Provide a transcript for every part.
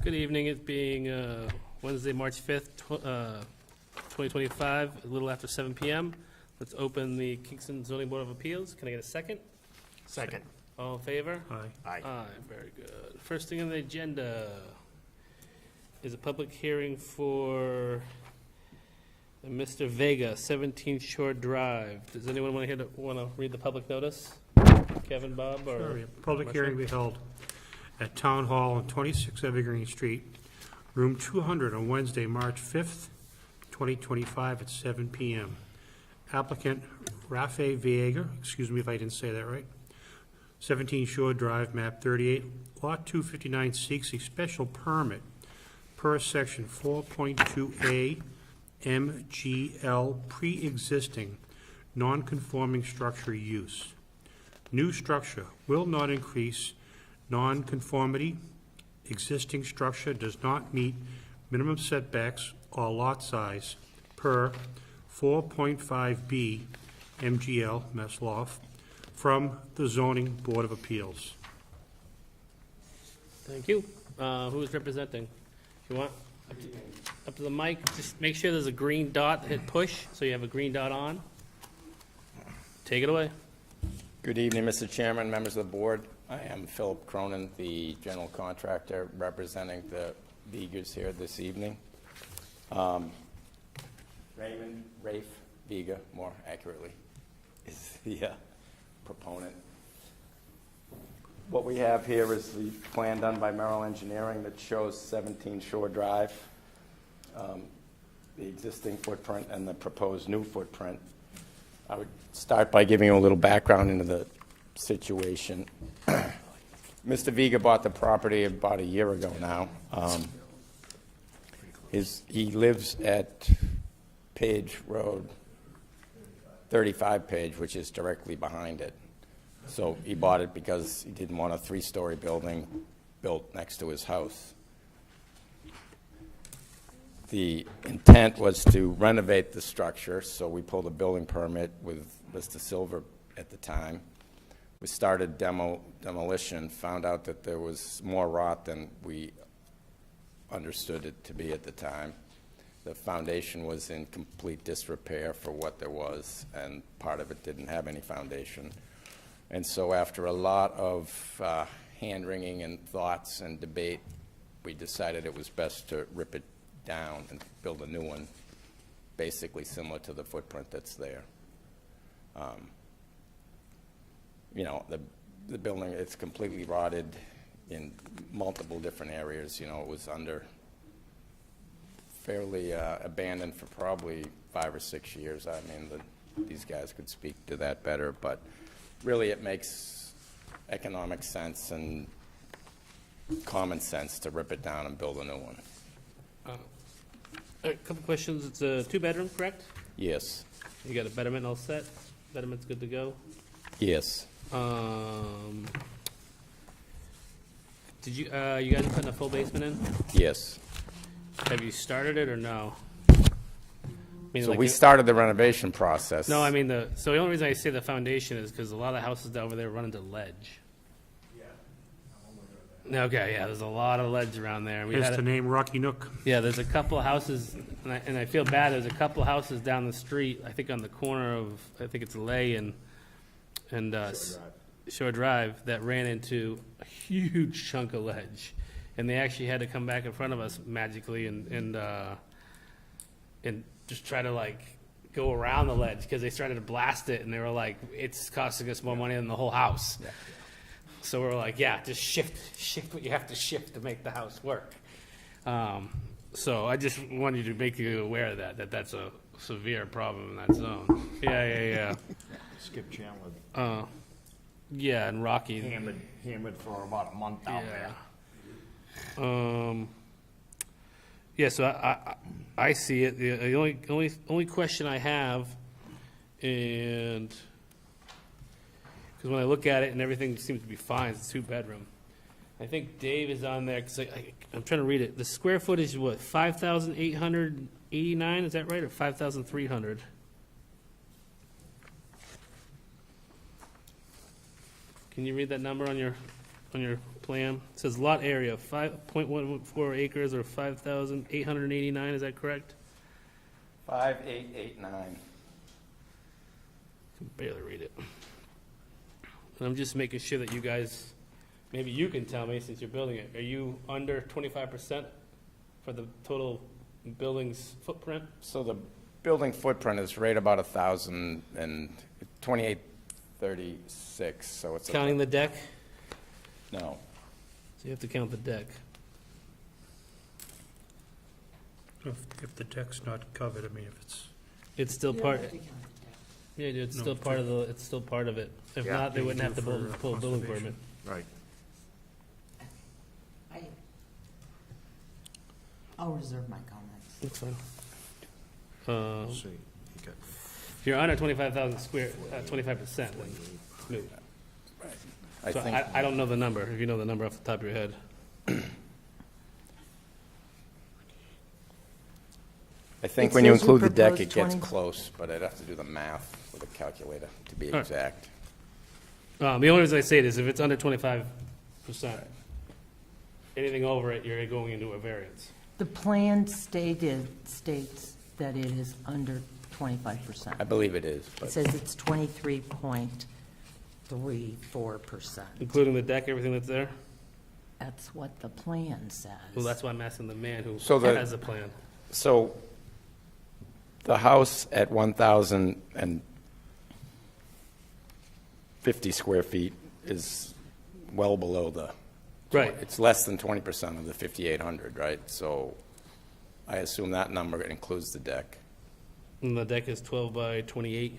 Good evening. It being Wednesday, March 5th, 2025, a little after 7 p.m. Let's open the Kingston Zoning Board of Appeals. Can I get a second? Second. All in favor? Aye. Aye, very good. First thing on the agenda is a public hearing for Mr. Vega, 17 Shore Drive. Does anyone want to read the public notice? Kevin, Bob, or? Sure, yeah. Public hearing be held at Town Hall on 26 Evergreen Street, room 200 on Wednesday, March 5th, 2025 at 7 p.m. Applicant Rafe Vega, excuse me if I didn't say that right, 17 Shore Drive, map 38, lot 259, seeks a special permit per section 4.2A MGL pre-existing non-conforming structure use. New structure will not increase non-conformity. Existing structure does not meet minimum setbacks or lot size per 4.5B MGL Mesloff from the Zoning Board of Appeals. Thank you. Who is representing? If you want, up to the mic, just make sure there's a green dot, hit push, so you have a green dot on. Take it away. Good evening, Mr. Chairman, members of the board. I am Philip Cronin, the general contractor representing the Vegas here this evening. Rafe Vega, more accurately, is the proponent. What we have here is the plan done by Merrill Engineering that shows 17 Shore Drive, the existing footprint and the proposed new footprint. I would start by giving you a little background into the situation. Mr. Vega bought the property about a year ago now. He lives at Page Road, 35 Page, which is directly behind it. So he bought it because he didn't want a 3-story building built next to his house. The intent was to renovate the structure, so we pulled a building permit with Mr. Silver at the time. We started demolition, found out that there was more rot than we understood it to be at the time. The foundation was in complete disrepair for what there was, and part of it didn't have any foundation. And so after a lot of hand-wringing and thoughts and debate, we decided it was best to rip it down and build a new one, basically similar to the footprint that's there. You know, the building, it's completely rotted in multiple different areas. You know, it was under fairly abandoned for probably 5 or 6 years. I mean, these guys could speak to that better, but really it makes economic sense and common sense to rip it down and build a new one. A couple questions. It's a 2-bedroom, correct? Yes. You got a betterment all set? Betterment's good to go? Yes. Did you guys put a full basement in? Yes. Have you started it or no? So we started the renovation process. No, I mean so the only reason I say the foundation is because a lot of houses over there run into ledge. Yeah. Okay, yeah, there's a lot of ledge around there. Here's the name Rocky Nook. Yeah, there's a couple of houses, and I feel bad. There's a couple of houses down the street. I think on the corner of it's Lay and Shore Drive that ran into a huge chunk of ledge, and they actually had to come back in front of us magically and just try to like go around the ledge because they started to blast it, and they were like, it's costing us more money than the whole house. Yeah. So we're like, yeah, just shift what you have to shift to make the house work. So I just wanted to make you aware of that's a severe problem in that zone. Yeah. Skip Chandler Yeah, and Rocky. hammered for about a month out there. Yeah, so I see it. The only question I have, and because when I look at it and everything seems to be fine, it's a 2-bedroom. I think Dave is on there because I'm trying to read it. The square footage is what, 5,889? Is that right, or 5,300? Can you read that number on your plan. It says lot area, 5.14 acres or 5,889, is that correct? 5889. Can barely read it. And I'm just making sure that you guys, maybe you can tell me since you're building it, are you under 25% for the total building's footprint? So the building footprint is right about 2836, so it's. Counting the deck? No. So you have to count the deck. If the deck's not covered, I mean, if it's, It's still part, yeah, it's No, still part of the, it's still part of it. If Yeah. not, they wouldn't have to For, pull a building conservation. permit. Right. I'll reserve my comments. That's fine. Let's see. Okay. If you're under 25,000 square, 25%, then it's moot. I So think, I don't know the number, if you know the number off the top of your head. I think It when you says you include the deck, propose it gets 20 call but I'd have to do the math with a calculator to be All right. exact. The only reason I say it is if it's under 25%, anything over it, you're going into a variance. The plan states that it is under 25%. I believe it is, It but says it's 23.34%. Including the deck, everything that's there? That's what the plan says. Well, that's why I'm asking the man who So the- has the plan. so the house at 1,050 square feet is well below the. Right. It's less than 20% of the 5,800, right? So I assume that number includes the deck. And the deck is 12 by 28?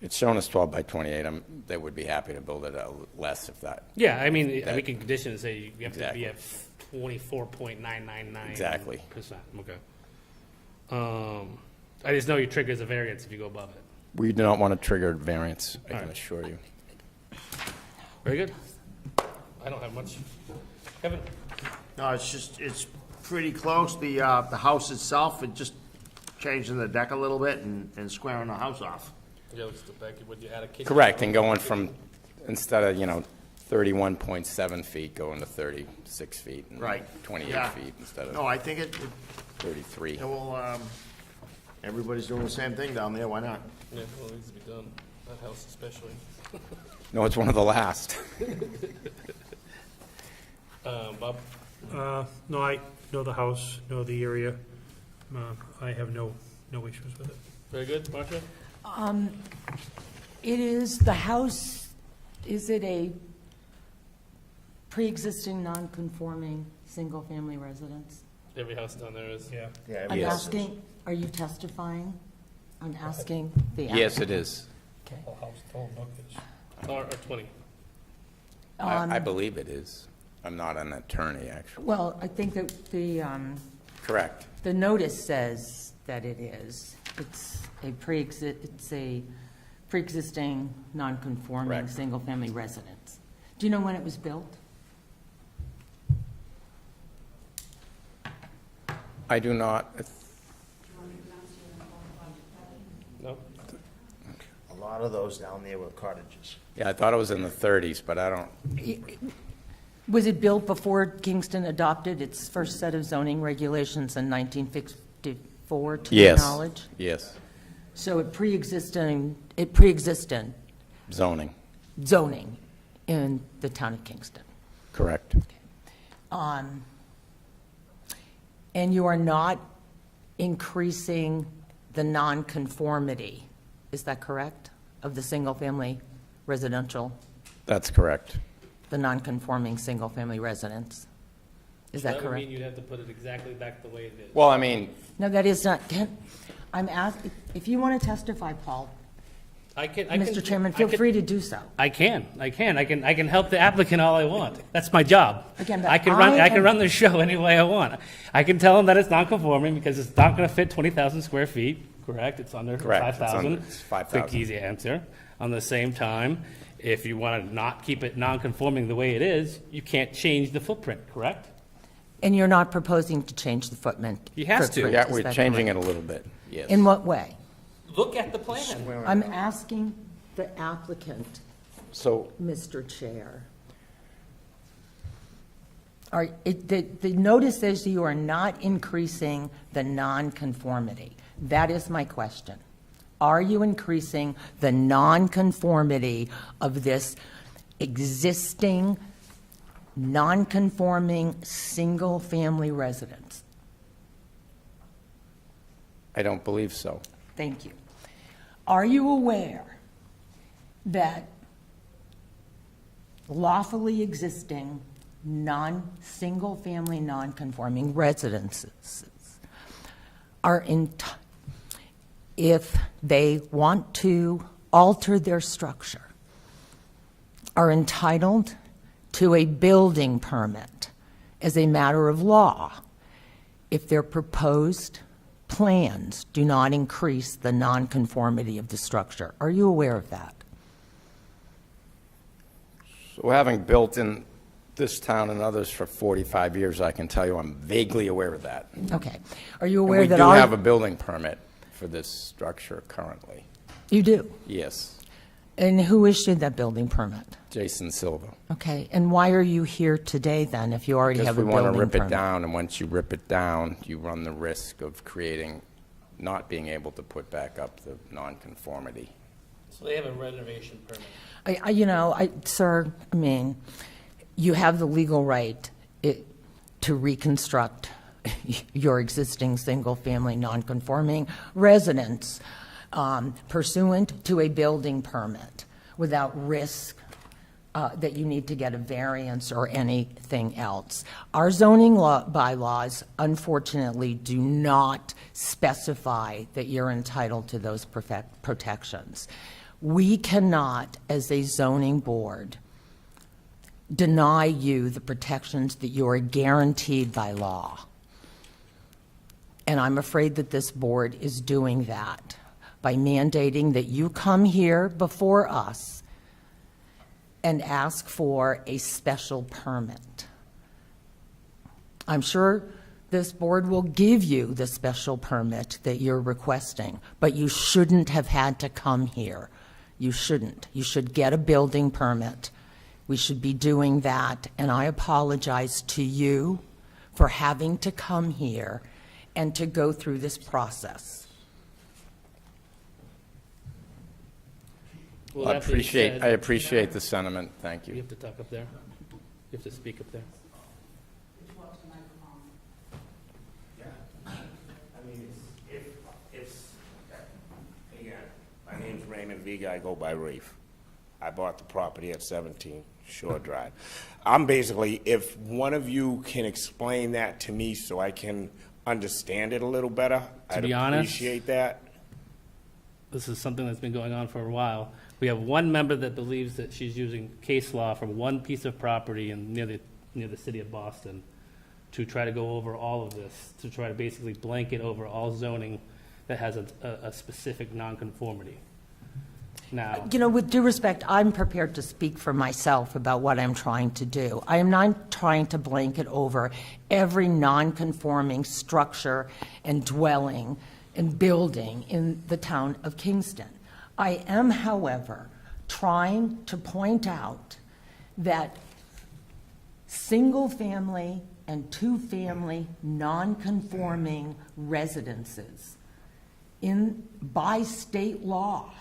It's shown as 12 by 28. They would be happy to build it less if that. Yeah, I mean, we That- can condition and say you have to be Exactly. at 24.999%. Exactly. Okay. I just know your trigger is a variance if you go above it. We do not want to trigger variance, I All can right. assure you. Very good. I don't have much. Kevin? No, it's pretty close. The house itself, it just changing the deck a little bit and squaring the house off. Yeah, let's go back. Would you add a kitchen? Correct, and going from, instead of, 31.7 feet, going to 36 feet. and Right. 28 Yeah. feet instead No, of I think it 33. will, everybody's doing the same thing down there, why not? Yeah, well, it needs to be done. That house especially. No, it's one of the last. Bob? no, I know the house, know the area. I have no issues with it. Very good. Marcia? It is, the house, is it a pre-existing non-conforming single-family residence? Every house down there is. Yeah. Yeah, I'm Yes. asking, are you testifying? I'm asking the Yes, it applicant. is. Okay. Whole house, the whole nook is. Or 20. I believe it is. I'm not an attorney, actually. Well, I think that Correct. the notice says that it is. It's a pre-existing, non-conforming, Correct. single-family residence. Do you know when it was built? I do not, No? a lot of those down there were cottages. yeah, I thought it was in the 30s, but I don't, Was it built before Kingston adopted its first set of zoning regulations in 1954, to your yes. knowledge? Yes, So it pre-existed zoning, zoning in the town of Kingston. correct. And you are not increasing the nonconformity, is that correct, of the single-family residential, That's correct. the nonconforming single-family residence? Is that would correct? mean you'd have to put it exactly back the way it is. Well, I mean, No, that is not, I'm asking, if you want to testify, Paul, Mr. Chairman, feel free to do so. I can help the applicant all I want. That's my job. Again, but I can run the show any way I want. I can tell them that it's non-conforming because it's not going to fit 20,000 square feet, correct? It's under Correct. It's 5,000. under- it's 5,000. Quick, easy answer. On the same time, if you want to not keep it non-conforming the way it is, you can't change the footprint, correct? And you're not proposing to change the footprint? He has to. footprint, yeah, is we're that changing correct? it a little bit, yes. In what way? Look at the plan. I'm asking the applicant, So, Mr. Chair. The notice says you are not increasing the nonconformity. That is my question. Are you increasing the nonconformity of this existing, nonconforming, single-family residence? I don't believe so. Thank you. Are you aware that lawfully existing single-family, non-conforming residences are if they want to alter their structure, are entitled to a building permit as a matter of law if their proposed plans do not increase the nonconformity of the structure? Are you aware of that? So having built in this town and others for 45 years, I can tell you I'm vaguely aware of that. Okay. Are you And aware we that do have a building permit for this structure currently. You do? Yes, And who issued that building permit? Jason Silva. Okay. And why are you here today then if you already Because have a we building want permit? to rip it down, and once you rip it down, you run the risk of creating, not being able to put back up the nonconformity. So they have a renovation permit. Sir, I mean, you have the legal right to reconstruct your existing single-family non-conforming residence pursuant to a building permit without risk that you need to get a variance or anything else. Our zoning bylaws, unfortunately, do not specify that you're entitled to those protections. We cannot, as a zoning board, deny you the protections that you are guaranteed by law. And I'm afraid that this board is doing that by mandating that you come here before us and ask for a special permit. I'm sure this board will give you the special permit that you're requesting, but you shouldn't have had to come here. You shouldn't. You should get a building permit. We should be doing that, and I apologize to you for having to come here and to go through this process. Well, I that being said, appreciate the sentiment, thank You you. have to talk up there. You have to speak up there. Again, my name's Raymond Vega, I go by Rafe. I bought the property at 17 Shore Drive. I'm basically, if one of you can explain that to me so I can understand it a little better, I'd be honest, appreciate that. This is something that's been going on for a while. We have one member that believes that she's using case law from one piece of property near the city of Boston to try to go over all of this, to try to basically blanket over all zoning that has a specific nonconformity. Now, With due respect, I'm prepared to speak for myself about what I'm trying to do. I am not trying to blanket over every nonconforming structure and dwelling and building in the town of Kingston. I am, however, trying to point out that single-family and two-family non-conforming residences by state law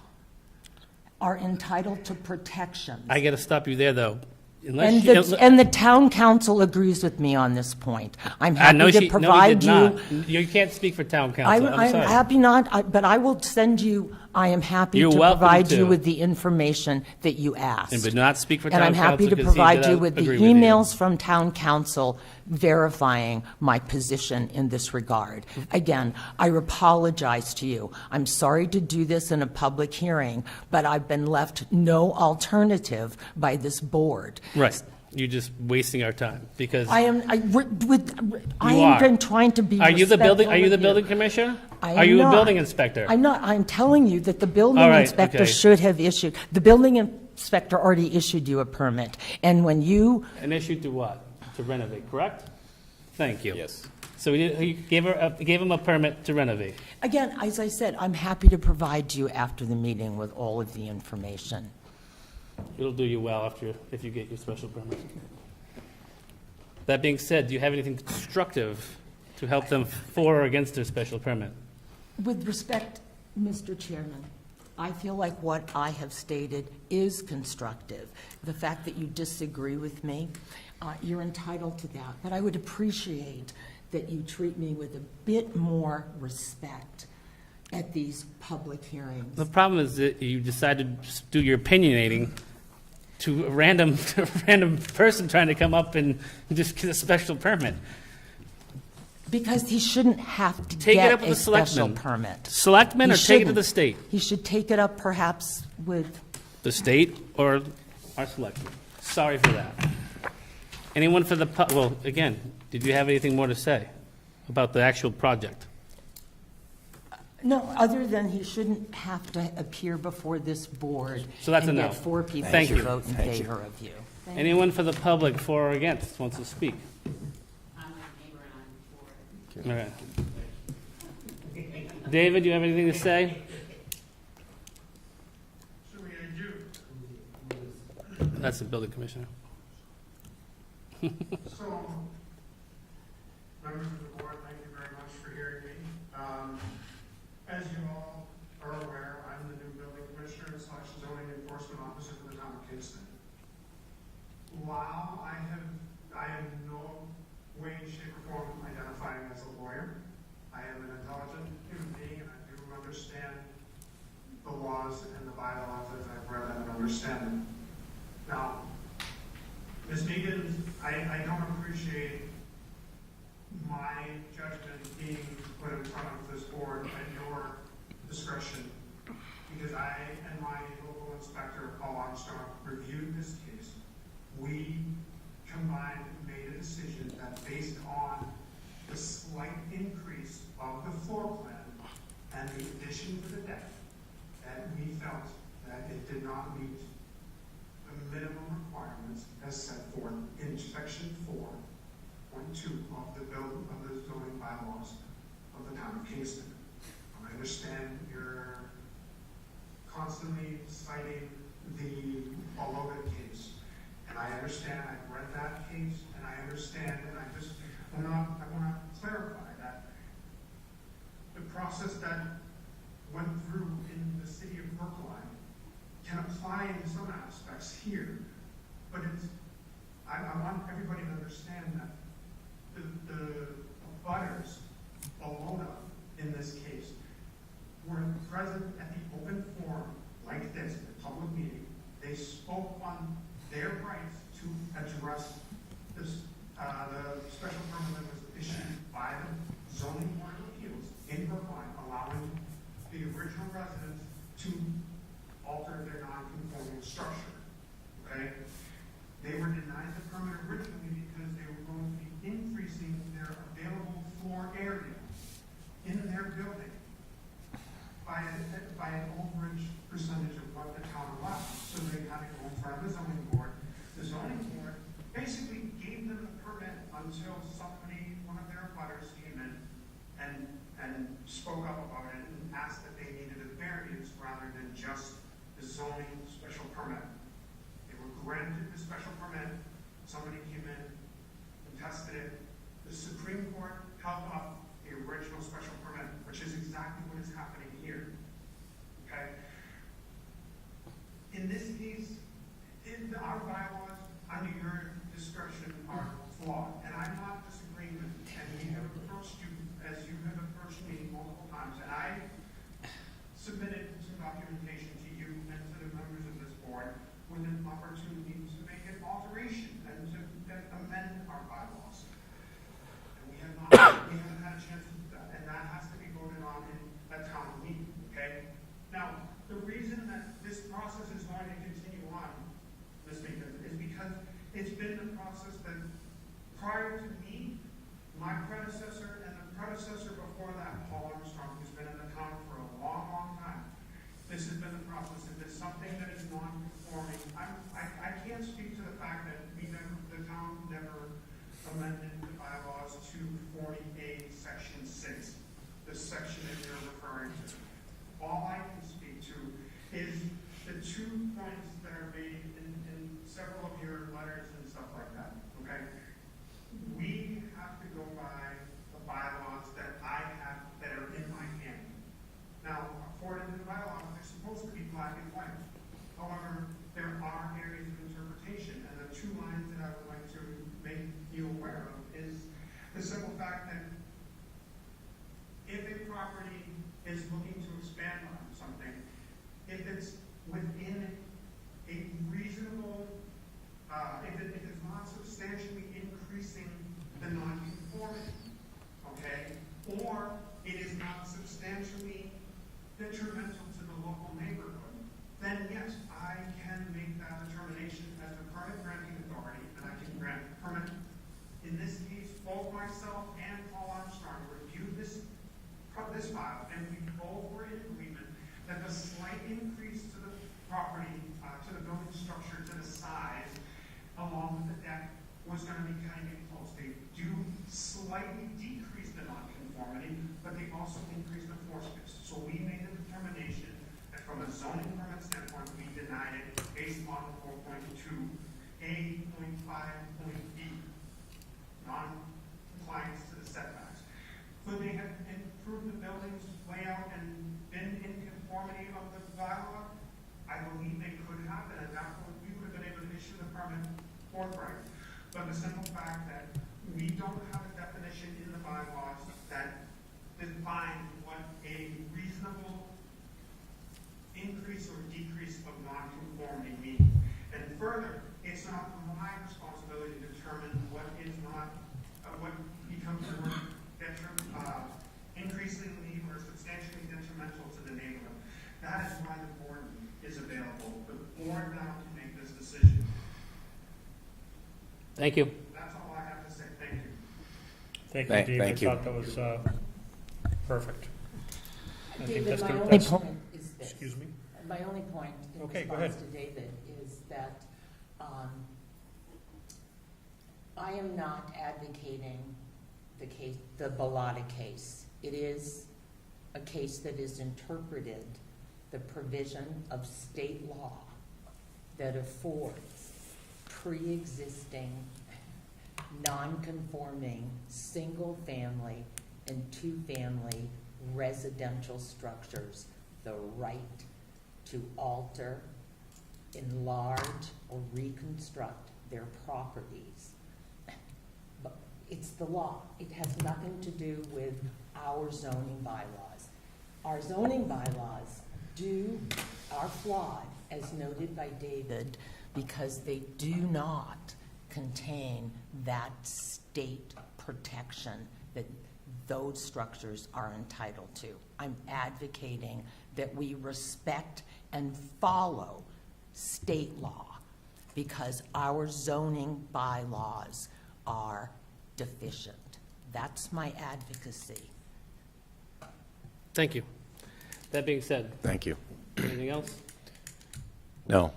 are entitled to protections. I got to stop you there, though. And the town council agrees with me on this point. I'm No, happy he to provide did you. not. You can't speak for town council. I'm I'm sorry. happy not, but I will send you, I am happy You're to welcome provide to. you with the information that you asked. And but not speak for town And council. I'm happy to 'cause he provide did you with the agree you. emails from town council verifying my position in this regard. Again, I apologize to you. I'm sorry to do this in a public hearing, but I've been left no alternative by this board. Right. You're just wasting our time because I am are. been trying to be Are you the building? respectful Are you the of building commissioner? I Are am you not. a building inspector? I'm not, I'm telling you that the building All right, inspector okay. should have issued, the building inspector already issued you a permit. And when you, An issue to what? To renovate, correct? Thank you. Yes. So he gave him a permit to renovate. again, as I said, I'm happy to provide you after the meeting with all of the information. It'll do you well if you get your special permit. That being said, do you have anything constructive to help them for or against their special permit? With respect, Mr. Chairman, I feel like what I have stated is constructive. The fact that you disagree with me, you're entitled to that. But I would appreciate that you treat me with a bit more respect at these public hearings. The problem is that you decided to do your opinionating to a random person trying to come up and just get a special permit. Because he shouldn't have to Take it get up with a the special selectmen. permit. Selectmen He or take it to shouldn't. the state? He should take it up perhaps with, The state or our selectmen? Sorry for that. Anyone for the, well, again, did you have anything more to say about the actual project? no, other than he shouldn't have to appear before this board So that's a and no. get 4 people Thank to you. vote in favor of you. Anyone for the public for or against wants to speak? I'm a neighbor and I'm for it. All right. David, do you have anything to say? That's the building commissioner. So, members of the board, thank you very much for hearing me. As you all are aware, I'm the new building commissioner / zoning enforcement officer for the town of Kingston. While I am in no way, shape, or form identifying as a lawyer, I am an intelligent human being and I do understand the laws and the bylaws as I've read them and understand them. Now, Ms. Megan, I don't appreciate my judgment being put in front of this board at your discretion, because I and my local inspector, Paul Armstrong, reviewed this case. We combined made a decision that based on the slight increase of the floor plan and the addition to the deck, that we felt that it did not meet the minimum requirements as set forth in section 4.2 of the zoning bylaws of the town of Kingston. I understand you're constantly citing the Aloga case, and I understand, I've read that case, and I understand, and I want to clarify that the process that went through in the city of Brookline can apply in some aspects here, but I want everybody to understand that the butters, Alona, in this case, were present at the open forum like this, the public meeting. They spoke on their rights to address this, the special permit that was issued by the zoning board of appeals in Brookline, allowing the original residents to alter their non-conforming structure, okay? They were denied the permit originally because they were going to be increasing their available floor area in their building by an overage percentage of what the town allowed. So they had to go in front of the zoning board. The zoning board basically gave them the permit until somebody, one of their abutters came in and spoke up about it and asked that they needed a variance rather than just the zoning special permit. They were granted the special permit, somebody came in and tested it. The Supreme Court held up the original special permit, which is exactly what is happening here, okay? In this case, our bylaws, under your discretion, are flawed, and I'm not disagreeing with you, and we have approached you, as you have approached me multiple times, and I submitted some documentation to you and to the members of this board with an opportunity to make an alteration and to amend our bylaws. And we haven't had a chance to do that, and that has to be voted on in a town meeting, okay? Now, the reason that this process is going to continue on, Ms. Meehan, is because it's been the process that prior to me, my predecessor and the predecessor before that, Paul Armstrong, who's been in the town for a long, long time, this has been the process. If it's something that is non-conforming, I can't speak to the fact that the town never amended the bylaws to 40A Section 6, the section that you're referring to. All I can speak to is the 2 points that are made in several of your letters and stuff like that, okay? we have to go by the bylaws that I have, that are in my hand. Now, according to the bylaws, they're supposed to be black and white. However, there are areas of interpretation, and the two lines that I would like to make you aware of is the simple fact that if a property is looking to expand on something, if it's within a reasonable, if it's not substantially increasing the non-conformity, okay, or it is not substantially detrimental to the local neighborhood, then yes, I can make that determination as the permit granting authority, and I can grant a permit. In this case, both myself and Paul Armstrong reviewed this file, and we both were in agreement that the slight increase to the property, to the building structure, to the size, along with the deck, was going to be cutting it close. They do slightly decrease the nonconformity, but they also increase the floor space. So we made the determination that from a zoning permit standpoint, we denied it based on 4.2A.5.B, non-compliance to the setbacks. Could they have improved the building's layout and been in conformity of the bylaw? I believe they could have, and at that point, we would have been able to issue the permit forthright. But the simple fact that we don't have a definition in the bylaws that defines what a reasonable increase or decrease of nonconformity means. And further, it's not my responsibility to determine what is not, what becomes more increasingly or substantially detrimental to the neighborhood. That is why the board is available. The board now can make this decision. Thank you. That's all I have to say. Thank you. Thank Thank- you, Dave. thank you. I thought that was perfect. I think David, that's my gonna- only that's- point is this. Excuse me? My only point in Okay, go response ahead. to David is that I am not advocating the case, the Bellotta case. It is a case that is interpreted the provision of state law that affords pre-existing, non-conforming, single-family and two-family residential structures the right to alter, enlarge, or reconstruct their properties. But it's the law. It has nothing to do with our zoning bylaws. Our zoning bylaws are flawed, as noted by David, because they do not contain that state protection that those structures are entitled to. I'm advocating that we respect and follow state law because our zoning bylaws are deficient. That's my advocacy. Thank you. That being said, Thank you. anything else? No.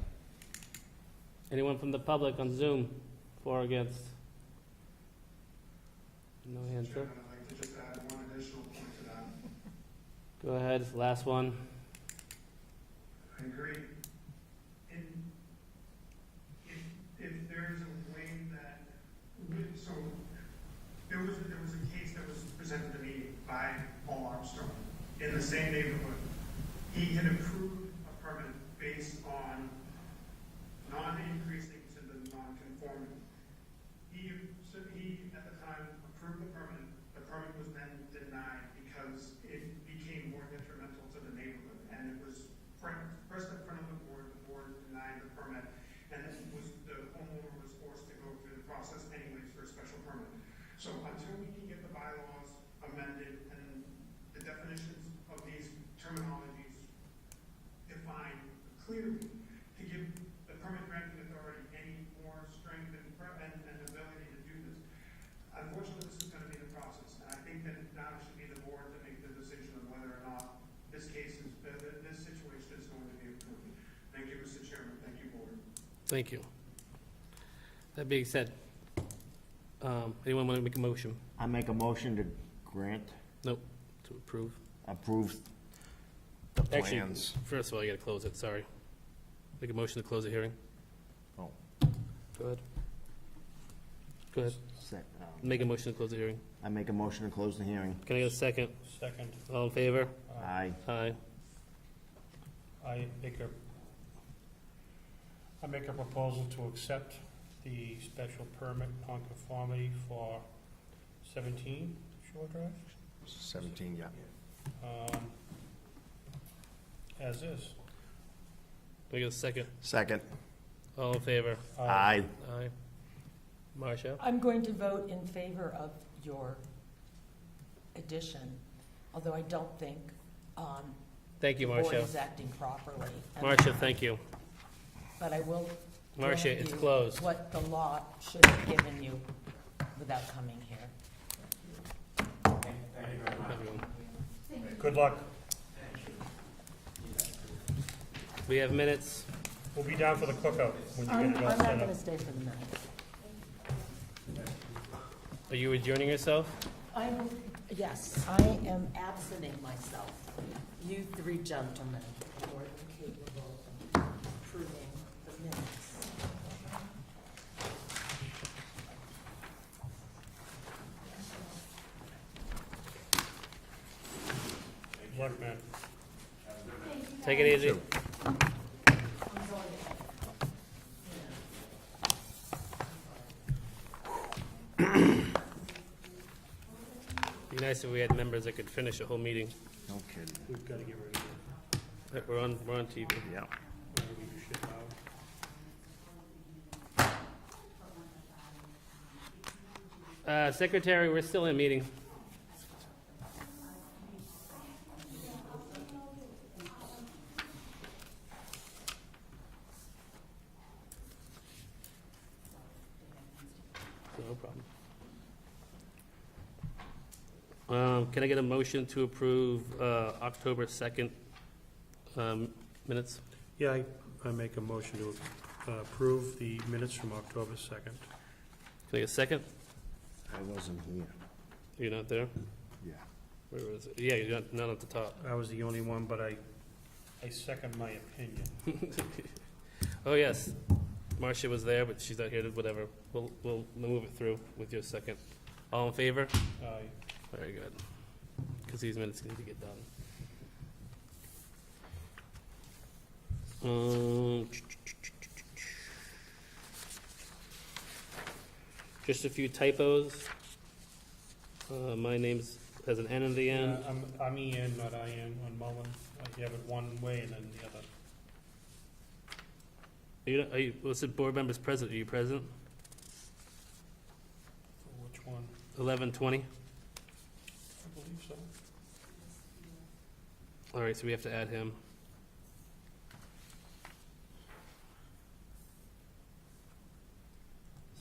Anyone from the public on Zoom, for or against? No hands up. Chairman, I'd like to just add one additional point to that. Go ahead, last one. I agree. If there is a way that, so there was a case that was presented to me by Paul Armstrong in the same neighborhood. He had approved a permit based on non-increasing to the non-conforming. He at the time approved the permit. The permit was then denied because it became more detrimental to the neighborhood, and it was first in front of the board denied the permit, and then the homeowner was forced to go through the process anyways for a special permit. So until we can get the bylaws amended and the definitions of these terminologies defined clearly to give the permit granting authority any more strength and ability to do this, unfortunately, this is going to be the process. And I think that now it should be the board to make the decision of whether or not this situation is going to be approved. Thank you, Mr. Chairman. Thank you, board. Thank you. That being said, anyone want to make a motion? I make a motion to grant, Nope, to approve. approve the Actually, plans. first of all, you gotta close it, sorry. Make a motion to close the hearing. Oh. Go ahead. Go ahead. Make a motion to close the hearing. I make a motion to close the hearing. Can I get a second? Second, All in favor? Aye. Aye. I make a proposal to accept the special permit nonconformity for 17 Shore Drive, 17, yeah. as is. Can I get a second? Second. All in favor? Aye. Aye. Marcia? I'm going to vote in favor of your addition, although I don't think Thank you, the board Marcia. is acting properly. And- Marcia, thank you. But I will Marcia, grant it's you closed. what the law should have given you without coming here. Everyone. Good luck. We have minutes. We'll be down for the cookout when you I'm get it all not set going to up. stay for the night. Are you adjourning yourself? Yes, I am absenting myself. You three gentlemen are more than capable of approving the minutes. Good luck, man. Take it easy. Be nice if we had members that could finish a whole meeting. No kidding. We've got to get rid of it. We're on TV. Yeah. Maybe you should, Secretary, we're still in meeting. No problem. Can I get a motion to approve October 2nd minutes? Yeah, I make a motion to approve the minutes from October 2nd. Can I get a second? I wasn't here. You're not there? Yeah. Where was it? Yeah, you're not at the top. I was the only one, but I second my opinion. Oh, yes. Marcia was there, but she's not here, whatever. We'll move it through with your second. All in favor? Aye. Very good. Because these minutes need to get done. Just a few typos. My name's has an N in the end. I'm Ian, not Ian, on Mullen. I have it one way and then the other. Are you, what's the board members present? Are you present? For which one? 11:20. I believe so. All right, so we have to add him.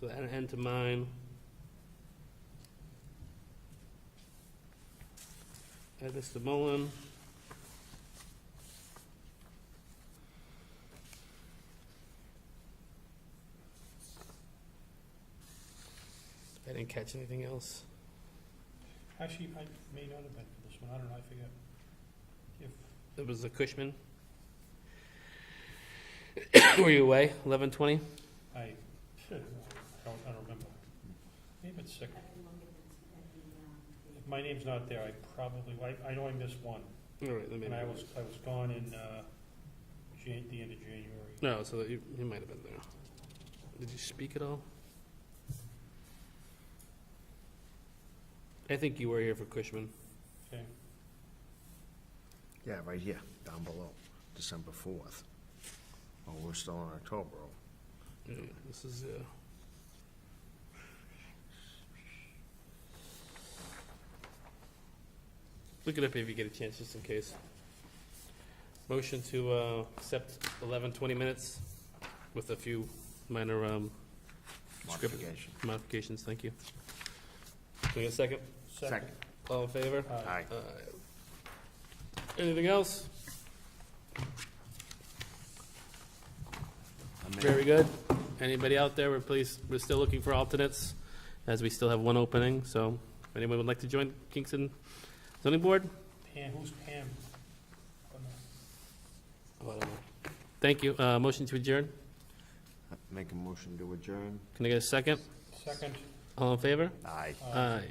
So add an N to mine. Add Mr. Mullen. I didn't catch anything else. Actually, I may not have been for this one. I don't know. I forget. If It was a Cushman. Were you away? 11:20. I don't remember. Maybe it's second. If my name's not there, I probably, I know I missed one. All right, let me. And I was gone in, the end of January. No, so you might have been there. Did you speak at all? I think you were here for Cushman. Okay. Yeah, right here, down below, December 4th. Oh, we're still in October. Yeah, this is, look it up if you get a chance, just in case. Motion to accept 11:20 minutes with a few minor Modification. modifications. Thank you. Can I get a second? Second. All in favor? Aye. Anything else? I make- Very good. Anybody out there, we're still looking for alternates, as we still have one opening, so if anyone would like to join Kingston zoning board? Pam, who's Pam? Oh, I don't know. Thank you. Motion to adjourn. Make a motion to adjourn. Can I get a second? Second. All in favor? Aye. Aye.